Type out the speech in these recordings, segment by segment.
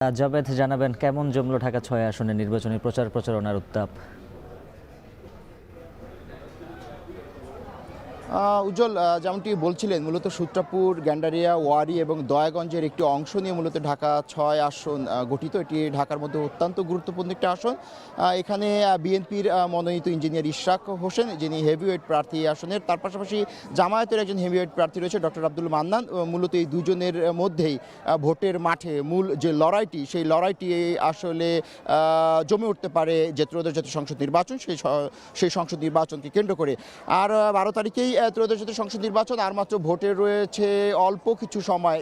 জাবেদ জানাবেন কেমন জমল ঢাকা ৬ আসনে নির্বাচনী প্রচার প্রচারণার উত্তাপ? উজ্জ্বল, যেমনটি বলছিলেন, মূলত সূত্রাপুর, গ্যান্ডারিয়া, ওয়ারী এবং দয়াগঞ্জের একটি অংশ নিয়ে মূলত ঢাকা ৬ আসন গঠিত। এটি ঢাকার মধ্যে অত্যন্ত গুরুত্বপূর্ণ একটি আসন। এখানে বিএনপির মনোনীত ইঞ্জিনিয়ার ইশরাক হোসেন, যিনি হেভিওয়েট প্রার্থী এই আসনের, তার পাশাপাশি জামায়াতের একজন হেভিওয়েট প্রার্থী রয়েছে ডক্টর আব্দুল মান্নান। মূলত এই দুজনের মধ্যেই ভোটের মাঠে মূল যে লড়াইটি, সেই লড়াইটি আসলে জমে উঠতে পারে যে ত্রয়োদশ জাতীয় সংসদ নির্বাচন, সেই সংসদ নির্বাচনকে কেন্দ্র করে। আর ১২ তারিখেই ত্রয়োদশ জাতীয় সংসদ নির্বাচন, আর মাত্র ভোটের রয়েছে অল্প কিছু সময়।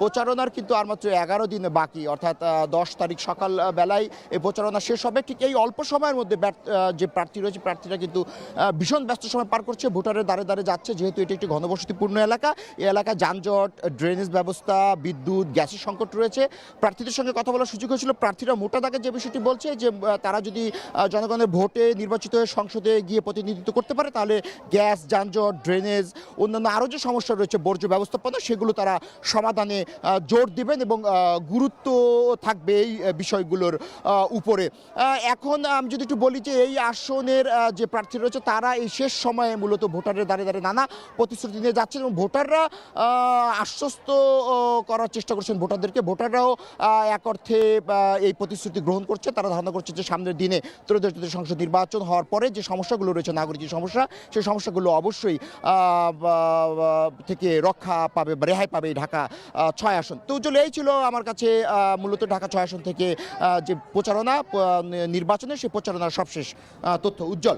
প্রচারণার কিন্তু আর মাত্র ১১ দিন বাকি, অর্থাৎ ১০ তারিখ সকাল বেলায় এই প্রচারণা শেষ হবে। ঠিক এই অল্প সময়ের মধ্যে যে প্রার্থী রয়েছে, প্রার্থীরা কিন্তু ভীষণ ব্যস্ত সময় পার করছে, ভোটারের দ্বারে দ্বারে যাচ্ছে। যেহেতু এটি একটি ঘনবসতিপূর্ণ এলাকা, এই এলাকায় যানজট, ড্রেনেজ ব্যবস্থা, বিদ্যুৎ, গ্যাসের সংকট রয়েছে। প্রার্থীদের সঙ্গে কথা বলার সুযোগ হয়েছিল। প্রার্থীরা মোটা দাগে যে বিষয়টি বলছে যে তারা যদি জনগণের ভোটে নির্বাচিত হয়ে সংসদে গিয়ে প্রতিনিধিত্ব করতে পারে, তাহলে গ্যাস, যানজট, ড্রেনেজ, অন্যান্য আরও যে সমস্যা রয়েছে, বর্জ্য ব্যবস্থাপনা, সেগুলো তারা সমাধানে জোর দিবেন এবং গুরুত্ব থাকবে এই বিষয়গুলোর উপরে। এখন আমি যদি একটু বলি যে এই আসনের যে প্রার্থী রয়েছে, তারা এই শেষ সময়ে মূলত ভোটারের দ্বারে দ্বারে নানা প্রতিশ্রুতি নিয়ে যাচ্ছেন এবং ভোটাররা আশ্বস্ত করার চেষ্টা করছেন ভোটারদেরকে। ভোটাররাও এক অর্থে এই প্রতিশ্রুতি গ্রহণ করছে। তারা ধারণা করছে যে সামনের দিনে ত্রয়োদশ জাতীয় সংসদ নির্বাচন হওয়ার পরে যে সমস্যাগুলো রয়েছে, নাগরিক যে সমস্যা, সেই সমস্যাগুলো অবশ্যই থেকে রক্ষা পাবে বা রেহাই পাবে ঢাকা ৬ আসন। তো উজ্জ্বল, এই ছিল আমার কাছে মূলত ঢাকা ৬ আসন থেকে যে প্রচারণা নির্বাচনের, সেই প্রচারণার সবশেষ তথ্য। উজ্জ্বল।